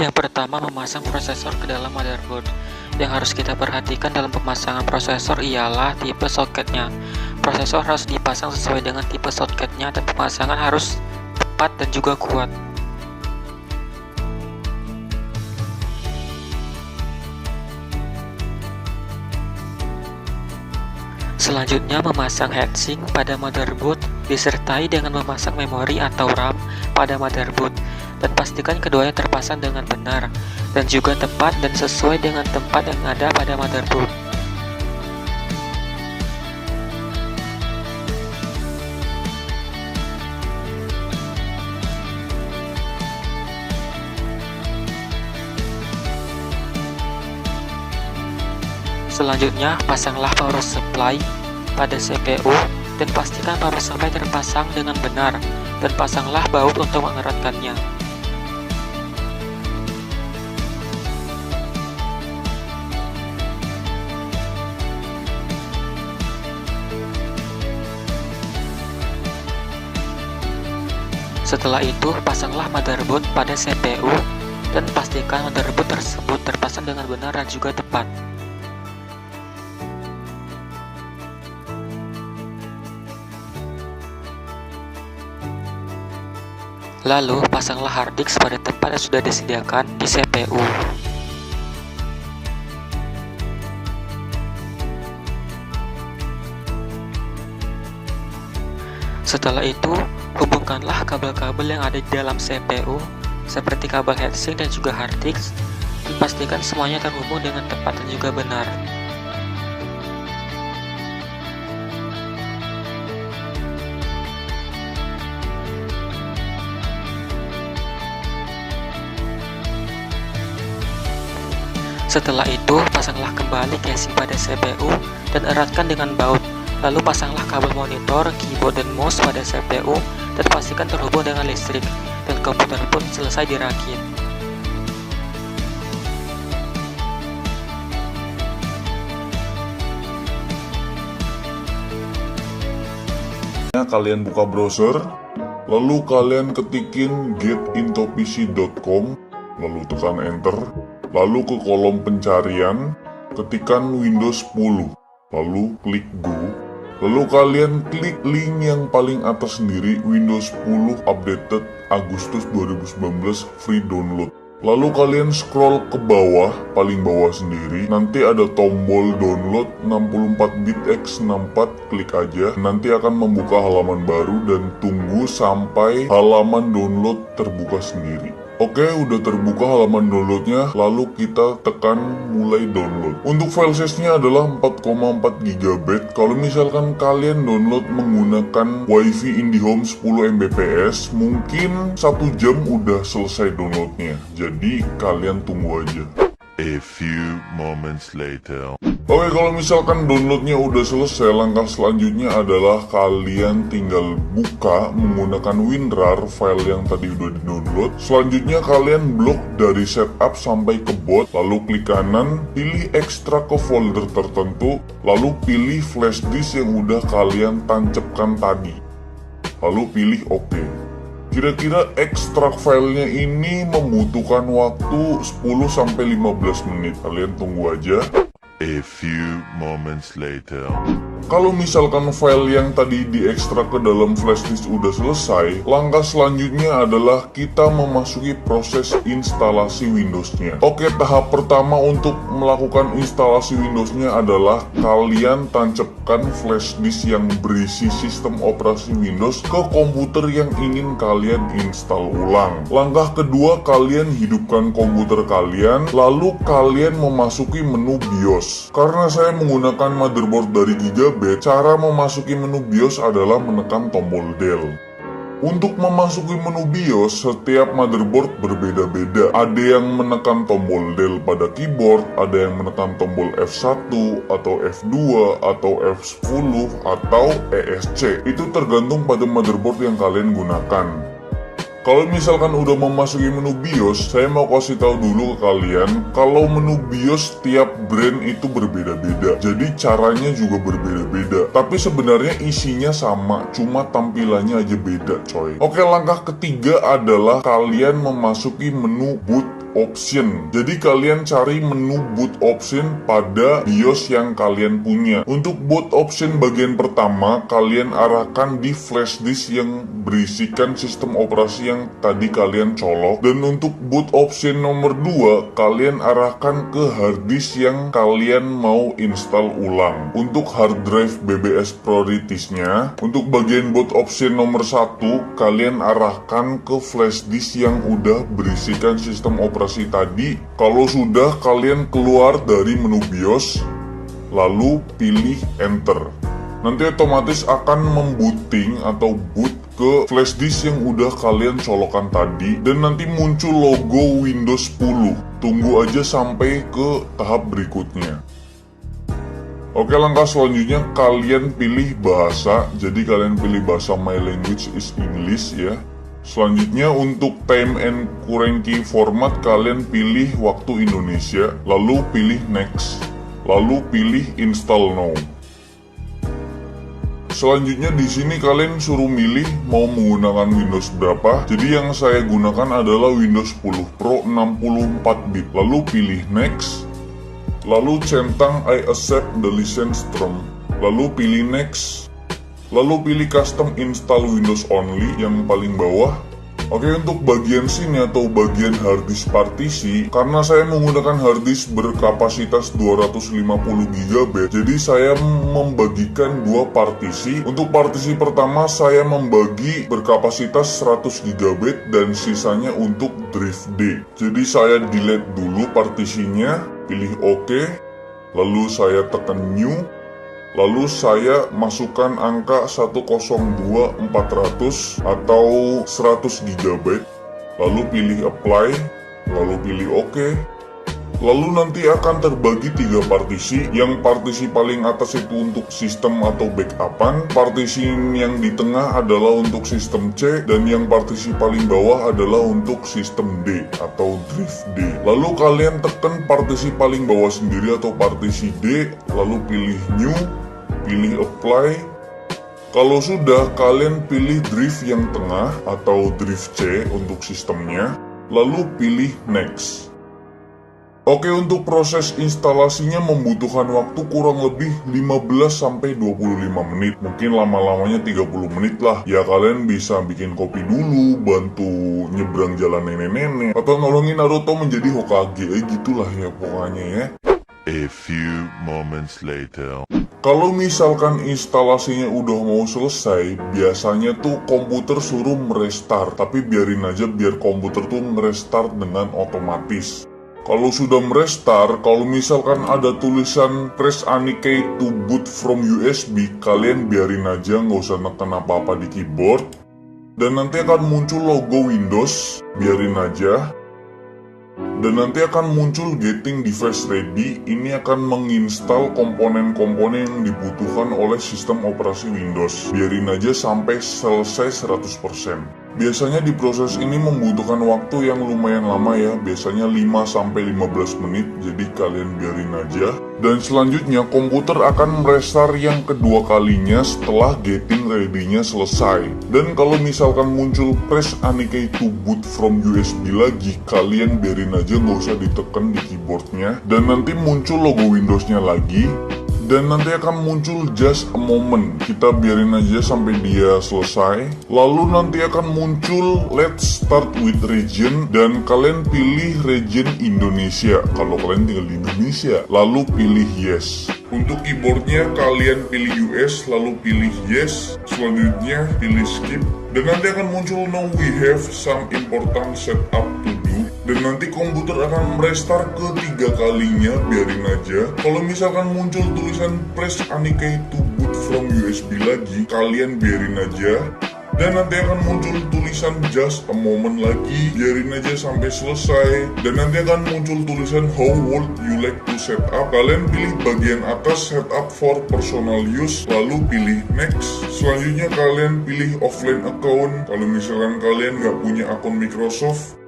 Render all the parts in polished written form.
Yang pertama, memasang prosesor ke dalam motherboard. Yang harus kita perhatikan dalam pemasangan prosesor ialah tipe soketnya. Prosesor harus dipasang sesuai dengan tipe soketnya dan pemasangan harus tepat dan juga kuat. Selanjutnya, memasang heatsink pada motherboard disertai dengan memasang memori atau RAM pada motherboard dan pastikan keduanya terpasang dengan benar dan juga tepat dan sesuai dengan tempat yang ada pada motherboard. Selanjutnya, pasanglah power supply pada CPU dan pastikan power supply terpasang dengan benar dan pasanglah baut untuk mengeratkannya. Setelah itu, pasanglah motherboard pada CPU dan pastikan motherboard tersebut terpasang dengan benar dan juga tepat. Lalu, pasanglah harddisk pada tempat yang sudah disediakan di CPU. Setelah itu, hubungkanlah kabel-kabel yang ada di dalam CPU, seperti kabel heatsink dan juga harddisk, dan pastikan semuanya terhubung dengan tepat dan juga benar. Setelah itu, pasanglah kembali casing pada CPU dan eratkan dengan baut. Lalu pasanglah kabel monitor, keyboard, dan mouse pada CPU dan pastikan terhubung dengan listrik, dan komputer pun selesai dirakit. Kalian buka browser, lalu kalian ketikin getintopc.com, lalu tekan enter, lalu ke kolom pencarian, ketikkan Windows 10, lalu klik Go, lalu kalian klik link yang paling atas sendiri, Windows 10 Updated Agustus 2019 free download. Lalu kalian scroll ke bawah, paling bawah sendiri, nanti ada tombol download 64-bit x 64, klik aja. Nanti akan membuka halaman baru dan tunggu sampai halaman download terbuka sendiri. Oke, udah terbuka halaman downloadnya, lalu kita tekan mulai download. Untuk file size-nya adalah 4,4 GB. Kalau misalkan kalian download menggunakan WiFi IndiHome 10 Mbps, mungkin 1 jam udah selesai downloadnya. Jadi kalian tunggu aja. A few moments later. Oke, kalau misalkan downloadnya udah selesai, langkah selanjutnya adalah kalian tinggal buka menggunakan WinRAR file yang tadi udah di-download. Selanjutnya kalian blok dari setup sampai ke boot, lalu klik kanan, pilih ekstrak ke folder tertentu, lalu pilih flash disk yang udah kalian tancapkan tadi, lalu pilih OK. Kira-kira ekstrak filenya ini membutuhkan waktu 10-15 menit. Kalian tunggu aja. A few moments later. Kalau misalkan file yang tadi diekstrak ke dalam flash disk udah selesai, langkah selanjutnya adalah kita memasuki proses instalasi Windows-nya. Oke, tahap pertama untuk melakukan instalasi Windows-nya adalah kalian tancapkan flash disk yang berisi sistem operasi Windows ke komputer yang ingin kalian install ulang. Langkah kedua, kalian hidupkan komputer kalian, lalu kalian memasuki menu BIOS. Karena saya menggunakan motherboard dari Gigabyte, cara memasuki menu BIOS adalah menekan tombol Del. Untuk memasuki menu BIOS, setiap motherboard berbeda-beda. Ada yang menekan tombol Del pada keyboard, ada yang menekan tombol F1 atau F2 atau F10 atau ESC. Itu tergantung pada motherboard yang kalian gunakan. Kalau misalkan udah memasuki menu BIOS, saya mau kasih tahu dulu ke kalian kalau menu BIOS tiap brand itu berbeda-beda. Jadi caranya juga berbeda-beda. Tapi sebenarnya isinya sama, cuma tampilannya aja beda, coy. Oke, langkah ketiga adalah kalian memasuki menu boot option. Jadi kalian cari menu boot option pada BIOS yang kalian punya. Untuk boot option bagian pertama, kalian arahkan di flash disk yang berisikan sistem operasi yang tadi kalian colok. Dan untuk boot option nomor 2, kalian arahkan ke hard disk yang kalian mau install ulang. Untuk hard drive BBS prioritasnya, untuk bagian boot option nomor 1, kalian arahkan ke flash disk yang udah berisikan sistem operasi tadi. Kalau sudah, kalian keluar dari menu BIOS, lalu pilih enter. Nanti otomatis akan membooting atau boot ke flash disk yang udah kalian colokan tadi, dan nanti muncul logo Windows 10. Tunggu aja sampai ke tahap berikutnya. Oke, langkah selanjutnya kalian pilih bahasa. Jadi kalian pilih bahasa my language is English ya. Selanjutnya untuk time and currency format, kalian pilih waktu Indonesia, lalu pilih next, lalu pilih install now. Selanjutnya di sini kalian suruh milih mau menggunakan Windows berapa. Jadi yang saya gunakan adalah Windows 10 Pro 64 bit. Lalu pilih next, lalu centang I accept the license term, lalu pilih next, lalu pilih custom install Windows only yang paling bawah. Oke, untuk bagian sini atau bagian hard disk partisi, karena saya menggunakan hard disk berkapasitas 250 GB, jadi saya membagikan dua partisi. Untuk partisi pertama saya membagi berkapasitas 100 GB dan sisanya untuk drive D. Jadi saya delete dulu partisinya, pilih OK, lalu saya tekan new. Lalu saya masukkan angka 102400 atau 100 GB. Lalu pilih apply, lalu pilih OK. Lalu nanti akan terbagi 3 partisi. Yang partisi paling atas itu untuk sistem atau backupan. Partisi yang di tengah adalah untuk sistem C. Dan yang partisi paling bawah adalah untuk sistem D atau drive D. Lalu kalian tekan partisi paling bawah sendiri atau partisi D. Lalu pilih new, pilih apply. Kalau sudah, kalian pilih drive yang tengah atau drive C untuk sistemnya, lalu pilih next. Oke, untuk proses instalasinya membutuhkan waktu kurang lebih 15-25 menit. Mungkin lama-lamanya 30 menit lah. Ya kalian bisa bikin kopi dulu, bantu nyebrang jalan nenek-nenek, atau nolongin Naruto menjadi Hokage. Gitulah ya pokoknya ya. A few moments later. Kalau misalkan instalasinya udah mau selesai, biasanya tuh komputer suruh merestart. Tapi biarin aja biar komputer tuh ngerestart dengan otomatis. Kalau sudah merestart, kalau misalkan ada tulisan press any key to boot from USB, kalian biarin aja, nggak usah neken apa-apa di keyboard. Dan nanti akan muncul logo Windows, biarin aja. Dan nanti akan muncul getting device ready. Ini akan menginstal komponen-komponen yang dibutuhkan oleh sistem operasi Windows. Biarin aja sampai selesai 100%. Biasanya di proses ini membutuhkan waktu yang lumayan lama ya, biasanya 5-15 menit, jadi kalian biarin aja. Dan selanjutnya komputer akan merestart yang kedua kalinya setelah getting ready-nya selesai. Dan kalau misalkan muncul press any key to boot from USB lagi, kalian biarin aja, nggak usah ditekan di keyboardnya. Dan nanti muncul logo Windows-nya lagi. Dan nanti akan muncul just a moment. Kita biarin aja sampai dia selesai. Lalu nanti akan muncul let's start with region. Dan kalian pilih region Indonesia kalau kalian tinggal di Indonesia. Lalu pilih yes. Untuk keyboardnya kalian pilih US, lalu pilih yes. Selanjutnya pilih skip. Dan nanti akan muncul now we have some important setup to do. Dan nanti komputer akan merestart ketiga kalinya, biarin aja. Kalau misalkan muncul tulisan press any key to boot from USB lagi, kalian biarin aja. Dan nanti akan muncul tulisan just a moment lagi, biarin aja sampai selesai. Dan nanti akan muncul tulisan how would you like to set up. Kalian pilih bagian atas setup for personal use, lalu pilih next. Selanjutnya kalian pilih offline account kalau misalkan kalian nggak punya akun Microsoft.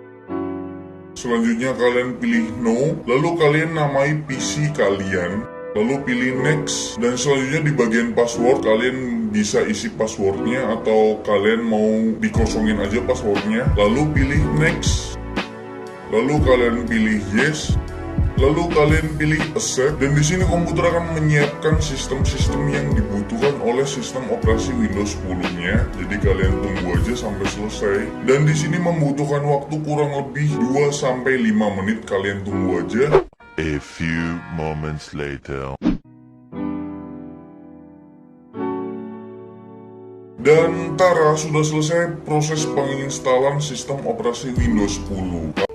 Selanjutnya kalian pilih no, lalu kalian namai PC kalian, lalu pilih next. Dan selanjutnya di bagian password kalian bisa isi passwordnya atau kalian mau dikosongin aja passwordnya, lalu pilih next. lalu kalian pilih yes, lalu kalian pilih accept, dan di sini komputer akan menyiapkan sistem-sistem yang dibutuhkan oleh sistem operasi Windows 10-nya. Jadi kalian tunggu aja sampai selesai. Dan di sini membutuhkan waktu kurang lebih 2-5 menit, kalian tunggu aja. A few moments later. Dan tara, sudah selesai proses penginstalan sistem operasi Windows 10.